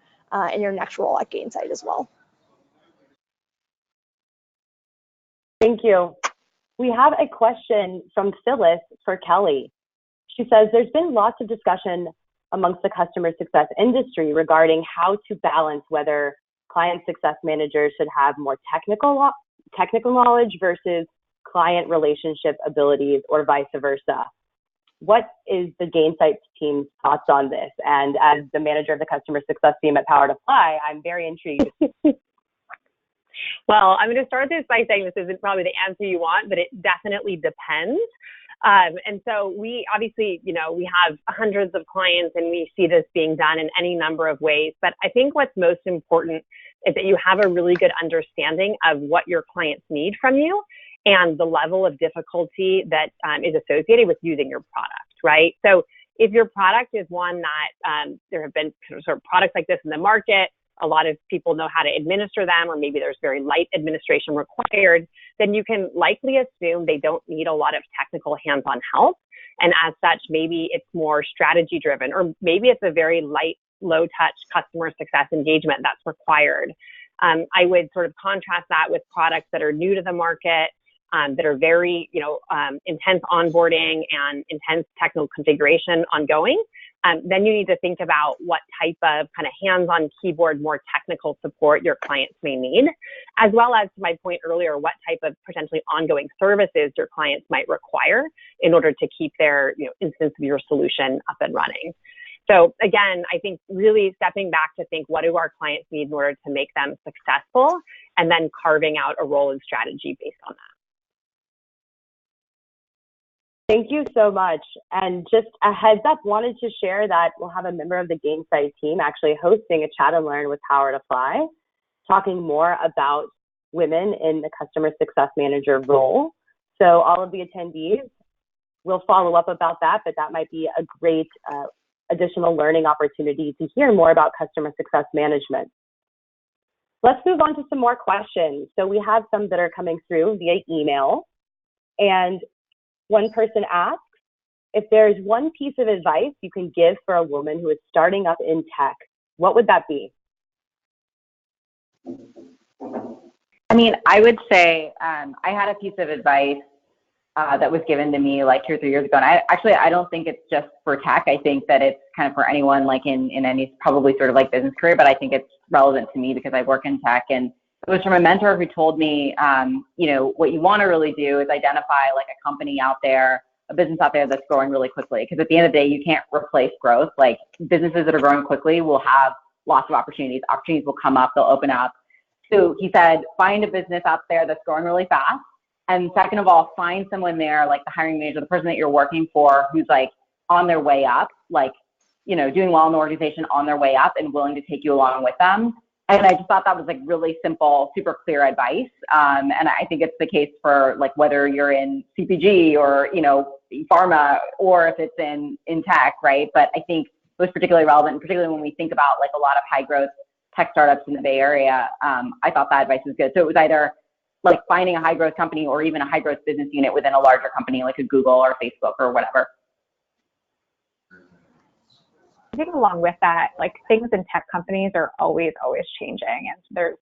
in your next role at Gainsight as well. Thank you. We have a question from Phyllis for Kelly. She says, there's been lots of discussion amongst the customer success industry regarding how to balance whether client success managers should have more technical knowledge versus client relationship abilities or vice versa. What is the Gainsight team's thoughts on this? And as the manager of the customer success team at Power to Fly, I'm very intrigued. Well, I'm going to start this by saying this isn't probably the answer you want, but it definitely depends. And so we obviously, you know, we have hundreds of clients and we see this being done in any number of ways. But I think what's most important is that you have a really good understanding of what your clients need from you and the level of difficulty that is associated with using your product, right? So if your product is one that there have been sort of products like this in the market, a lot of people know how to administer them, or maybe there's very light administration required, then you can likely assume they don't need a lot of technical hands-on help. And as such, maybe it's more strategy driven, or maybe it's a very light, low touch customer success engagement that's required. I would sort of contrast that with products that are new to the market, that are very, intense onboarding and intense technical configuration ongoing. Then you need to think about what type of kind of hands-on keyboard, more technical support your clients may need, as well as, to my point earlier, what type of potentially ongoing services your clients might require in order to keep their instance of your solution up and running. So again, I think really stepping back to think, what do our clients need in order to make them successful, and then carving out a role and strategy based on that. Thank you so much. And just a heads up, wanted to share that we'll have a member of the Gainsight team actually hosting a chat and learn with Power to Fly, talking more about women in the customer success manager role. So all of the attendees will follow up about that, but that might be a great additional learning opportunity to hear more about customer success management. Let's move on to some more questions. So we have some that are coming through via email, and one person asks, if there's one piece of advice you can give for a woman who is starting up in tech, what would that be? I mean, I would say I had a piece of advice that was given to me like 2 or 3 years ago. And I don't think it's just for tech. I think that it's kind of for anyone like in any probably sort of like business career, but I think it's relevant to me because I work in tech. And it was from a mentor who told me, what you want to really do is identify like a company out there, a business out there that's growing really quickly. Because at the end of the day, you can't replace growth. Like businesses that are growing quickly will have lots of opportunities. Opportunities will come up, they'll open up. So he said, find a business out there that's growing really fast. And second of all, find someone there, like the hiring manager, the person that you're working for, who's like on their way up, like, doing well in the organization on their way up and willing to take you along with them. And I just thought that was like really simple, super clear advice. And I think it's the case for like whether you're in CPG or, pharma, or if it's in tech, right? But I think it was particularly relevant, particularly when we think about like a lot of high growth tech startups in the Bay Area. I thought that advice was good. So it was either like finding a high growth company or even a high growth business unit within a larger company like a Google or Facebook or whatever. I think along with that, like things in tech companies are always changing, and there's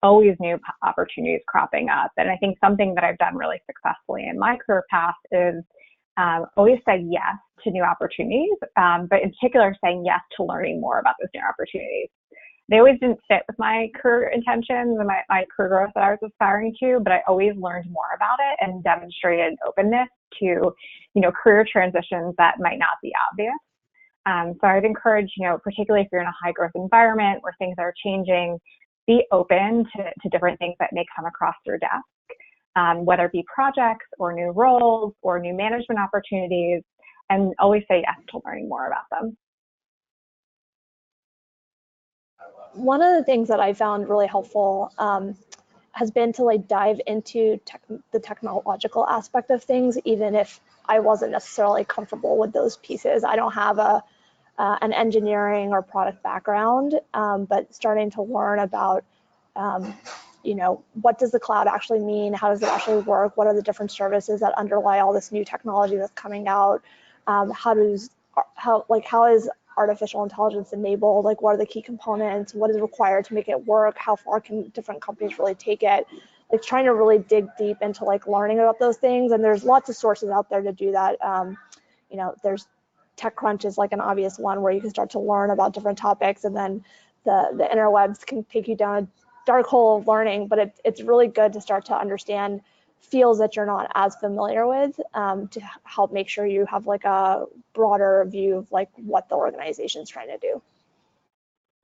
always new opportunities cropping up. And I think something that I've done really successfully in my career path is always say yes to new opportunities, but in particular saying yes to learning more about those new opportunities. They always didn't fit with my career intentions and my career growth that I was aspiring to, but I always learned more about it and demonstrated openness to, career transitions that might not be obvious. So I'd encourage, particularly if you're in a high growth environment where things are changing, be open to different things that may come across your desk, whether it be projects or new roles or new management opportunities, and always say yes to learning more about them. One of the things that I found really helpful has been to dive into the technological aspect of things, even if I wasn't necessarily comfortable with those pieces. I don't have an engineering or product background, but starting to learn about, what does the cloud actually mean? How does it actually work? What are the different services that underlie all this new technology that's coming out? How is artificial intelligence enabled? What are the key components? What is required to make it work? How far can different companies really take it? Trying to really dig deep into learning about those things. And there's lots of sources out there to do that. There's TechCrunch is an obvious one where you can start to learn about different topics, and then the interwebs can take you down a dark hole of learning, but it's really good to start to understand fields that you're not as familiar with, to help make sure you have a broader view of what the organization's trying to do.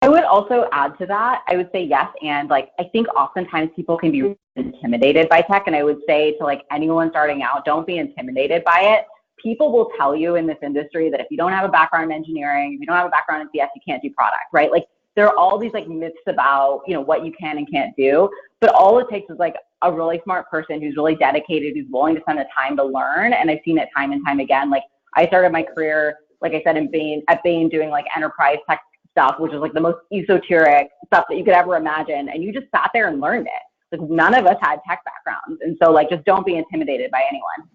I would also add to that, I would say yes, and I think oftentimes people can be intimidated by tech, and I would say to anyone starting out, don't be intimidated by it. People will tell you in this industry that if you don't have a background in engineering, if you don't have a background in CS, you can't do product, right? There are all these myths about, what you can and can't do, but all it takes is a really smart person who's really dedicated, who's willing to spend the time to learn. And I've seen it time and time again. I started my career, like I said, at Bain doing enterprise tech stuff, which is the most esoteric stuff that you could ever imagine. And you just sat there and learned it. None of us had tech backgrounds. And so just don't be intimidated by anyone.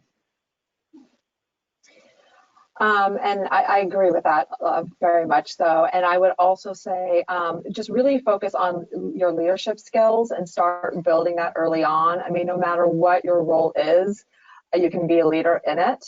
And I agree with that very much so. And I would also say just really focus on your leadership skills and start building that early on. I mean, no matter what your role is, you can be a leader in it.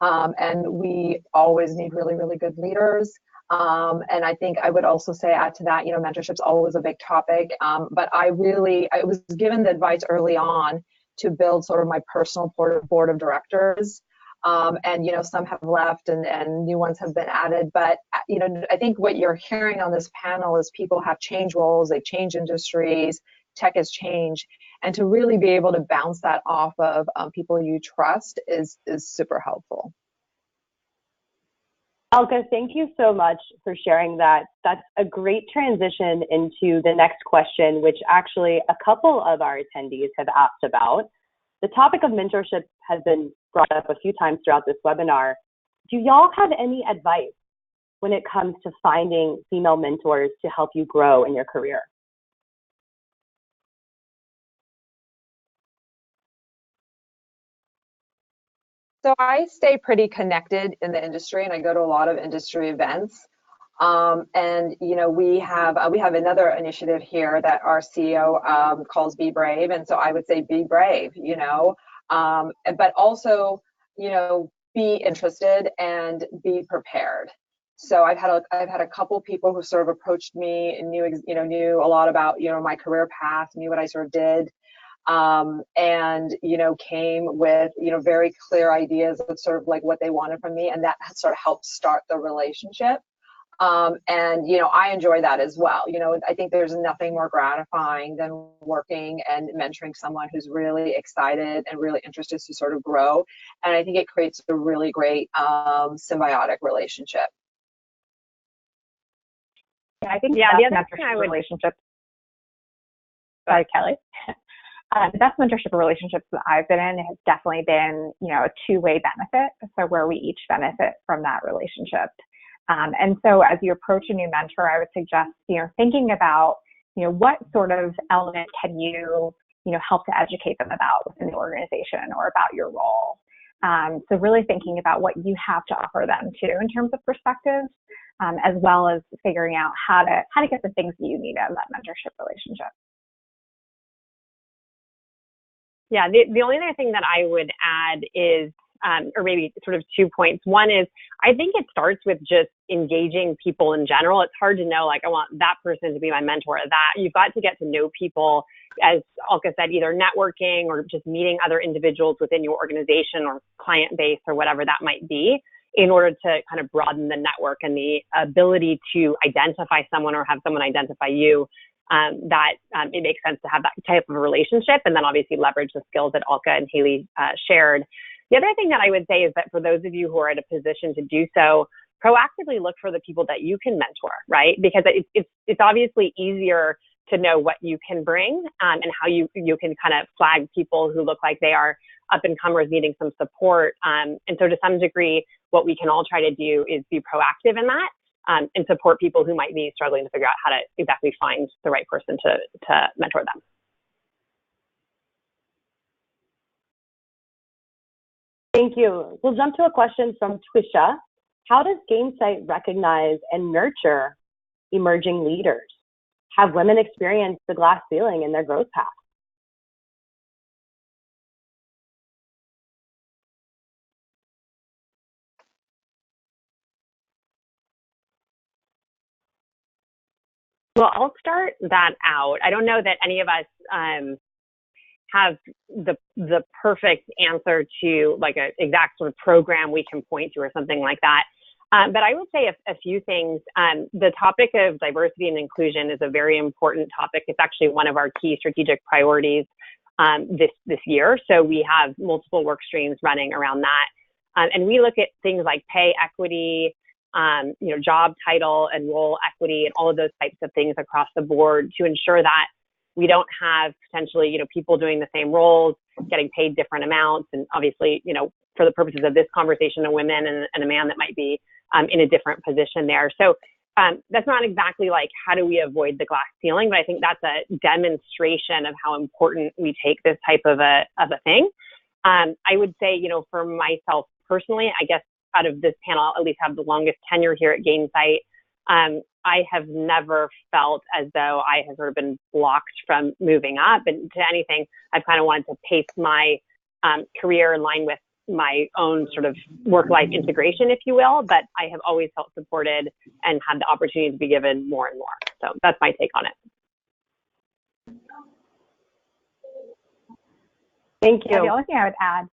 And we always need really, really good leaders. And I think I would also say, add to that, mentorship's always a big topic. But I was given the advice early on to build sort of my personal board of directors. And some have left and new ones have been added. But I think what you're hearing on this panel is people have changed roles, they change industries, tech has changed, and to really be able to bounce that off of people you trust is super helpful. Alka, thank you so much for sharing that. That's a great transition into the next question, which actually a couple of our attendees have asked about. The topic of mentorship has been brought up a few times throughout this webinar. Do y'all have any advice when it comes to finding female mentors to help you grow in your career? So I stay pretty connected in the industry, and I go to a lot of industry events. And we have another initiative here that our CEO calls Be Brave, and so I would say be brave, but also be interested and be prepared. So I've had a couple people who sort of approached me and knew a lot about my career path, knew what I sort of did. And came with very clear ideas of sort of what they wanted from me, and that sort of helped start the relationship. And I enjoy that as well. I think there's nothing more gratifying than working and mentoring someone who's really excited and really interested to sort of grow. And I think it creates a really great symbiotic relationship. Yeah, I think the other thing I would Sorry, Kelly. The best mentorship relationships that I've been in has definitely been, a two-way benefit. So where we each benefit from that relationship. And so as you approach a new mentor, I would suggest, thinking about, what sort of element can you, help to educate them about within the organization or about your role. So really thinking about what you have to offer them too in terms of perspectives, as well as figuring out how to get the things that you need out of that mentorship relationship. Yeah, the only other thing that I would add is, or maybe sort of 2 points. One is, I think it starts with just engaging people in general. It's hard to know, like, I want that person to be my mentor or that. You've got to get to know people, as Alka said, either networking or just meeting other individuals within your organization or client base or whatever that might be, in order to kind of broaden the network and the ability to identify someone or have someone identify you. It makes sense to have that type of a relationship, and then obviously leverage the skills that Alka and Haley shared. The other thing that I would say is that for those of you who are in a position to do so, proactively look for the people that you can mentor, right? Because it's obviously easier to know what you can bring, and how you can kind of flag people who look like they are up and comers needing some support. And so to some degree, what we can all try to do is be proactive in that, and support people who might be struggling to figure out how to exactly find the right person to mentor them. Thank you. We'll jump to a question from Twisha. How does Gainsight recognize and nurture emerging leaders? Have women experienced the glass ceiling in their growth path? Well, I'll start that out. I don't know that any of us have the perfect answer to like an exact sort of program we can point to or something like that. But I would say a few things. The topic of diversity and inclusion is a very important topic. It's actually one of our key strategic priorities this year. So we have multiple work streams running around that. And we look at things like pay equity, job title and role equity, and all of those types of things across the board to ensure that we don't have potentially, people doing the same roles, getting paid different amounts. And obviously, for the purposes of this conversation, a woman and a man that might be in a different position there. So that's not exactly like how do we avoid the glass ceiling, but I think that's a demonstration of how important we take this type of a thing. I would say, for myself personally, I guess out of this panel, I'll at least have the longest tenure here at Gainsight. I have never felt as though I have sort of been blocked from moving up. And to anything, I've kind of wanted to pace my career in line with my own sort of work-life integration, if you will. But I have always felt supported and had the opportunity to be given more and more. So that's my take on it. Thank you. The only thing I would add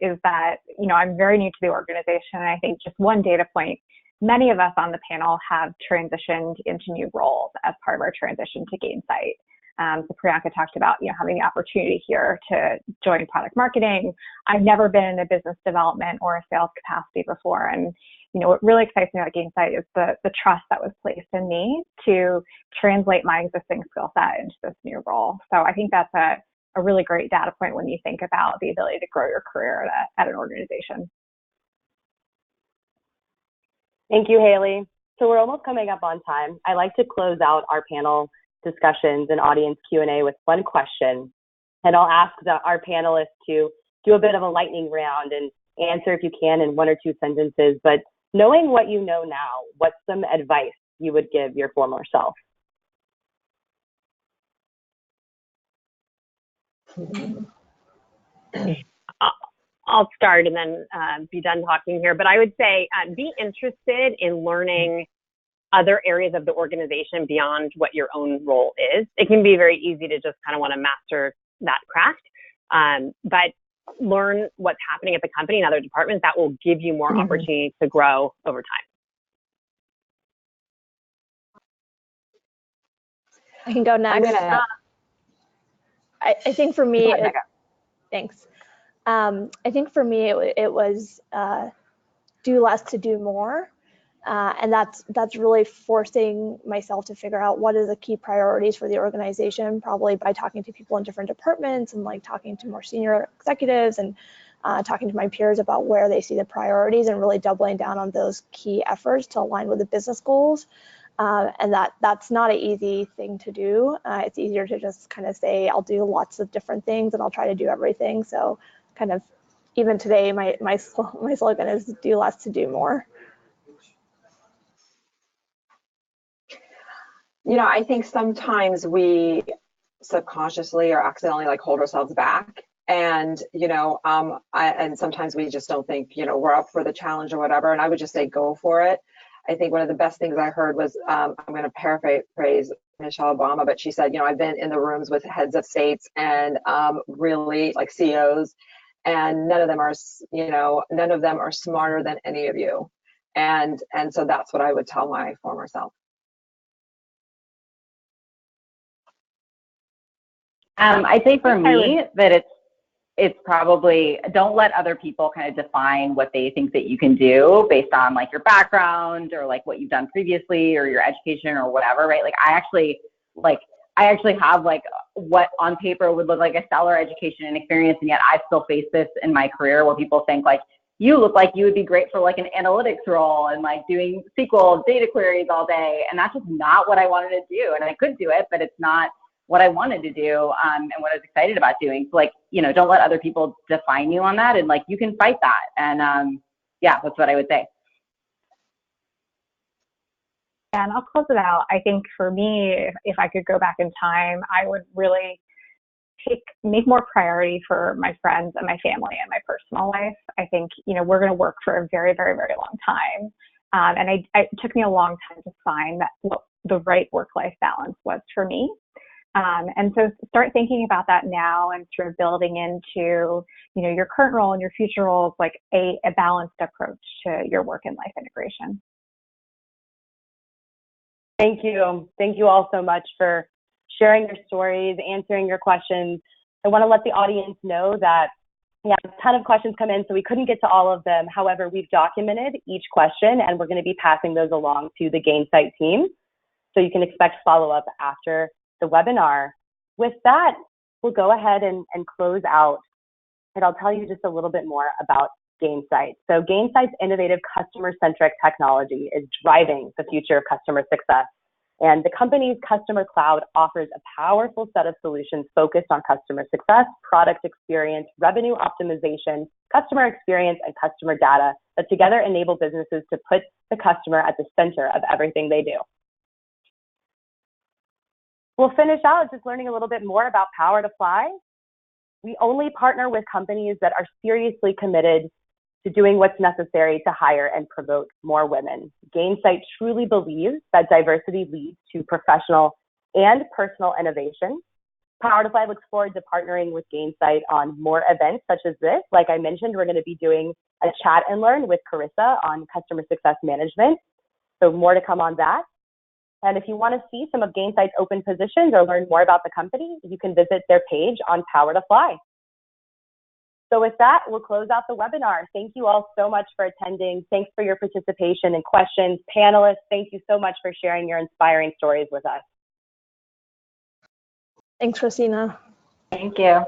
is that, I'm very new to the organization. And I think just one data point, many of us on the panel have transitioned into new roles as part of our transition to Gainsight. So Priyanka talked about, having the opportunity here to join product marketing. I've never been in a business development or a sales capacity before. And, what really excites me about Gainsight is the trust that was placed in me to translate my existing skill set into this new role. So I think that's a really great data point when you think about the ability to grow your career at an organization. Thank you, Haley. So we're almost coming up on time. I like to close out our panel discussions and audience Q&A with one question. And I'll ask our panelists to do a bit of a lightning round and answer if you can in 1 or 2 sentences. But knowing what you know now, what's some advice you would give your former self? I'll start and then be done talking here. But I would say be interested in learning other areas of the organization beyond what your own role is. It can be very easy to just kind of want to master that craft, but learn what's happening at the company and other departments. That will give you more opportunities to grow over time. I can go next. I think for me, thanks. I think for me, it was do less to do more. And that's really forcing myself to figure out what are the key priorities for the organization, probably by talking to people in different departments and like talking to more senior executives and talking to my peers about where they see the priorities and really doubling down on those key efforts to align with the business goals. And that's not an easy thing to do. It's easier to just kind of say, I'll do lots of different things and I'll try to do everything. So kind of even today, my slogan is do less to do more. You know, I think sometimes we subconsciously or accidentally like hold ourselves back. And, you know, and sometimes we just don't think, you know, we're up for the challenge or whatever. And I would just say, go for it. I think one of the best things I heard was, I'm going to paraphrase Michelle Obama, but she said, you know, I've been in the rooms with heads of states and really like CEOs, and none of them are, you know, none of them are smarter than any of you. And so that's what I would tell my former self. I'd say for me that it's probably, don't let other people kind of define what they think that you can do based on like your background or like what you've done previously or your education or whatever, right? Like I actually have like what on paper would look like a stellar education and experience, and yet I still face this in my career where people think like, you look like you would be great for like an analytics role and like doing SQL data queries all day. And that's just not what I wanted to do. And I could do it, but it's not what I wanted to do and what I was excited about doing. So like, you know, don't let other people define you on that, and like you can fight that. And yeah, that's what I would say. And I'll close it out. I think for me, if I could go back in time, I would really make more priority for my friends and my family and my personal life. I think, you know, we're going to work for a very, very, very long time. And it took me a long time to find that what the right work-life balance was for me. And so start thinking about that now and sort of building into, you know, your current role and your future roles, like a balanced approach to your work and life integration. Thank you. Thank you all so much for sharing your stories, answering your questions. I want to let the audience know that we had a ton of questions come in, so we couldn't get to all of them. However, we've documented each question, and we're going to be passing those along to the Gainsight team. So you can expect follow-up after the webinar. With that, we'll go ahead and close out, and I'll tell you just a little bit more about Gainsight. So Gainsight's innovative customer-centric technology is driving the future of customer success. And the company's Customer Cloud offers a powerful set of solutions focused on customer success, product experience, revenue optimization, customer experience, and customer data that together enable businesses to put the customer at the center of everything they do. We'll finish out just learning a little bit more about Power to Fly. We only partner with companies that are seriously committed to doing what's necessary to hire and promote more women. Gainsight truly believes that diversity leads to professional and personal innovation. Power to Fly looks forward to partnering with Gainsight on more events such as this. Like I mentioned, we're going to be doing a chat and learn with Carissa on customer success management. So more to come on that. And if you want to see some of Gainsight's open positions or learn more about the company, you can visit their page on Power to Fly. So with that, we'll close out the webinar. Thank you all so much for attending. Thanks for your participation and questions. Panelists, thank you so much for sharing your inspiring stories with us. Thanks, Christina. Thank you.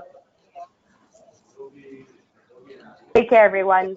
Take care, everyone.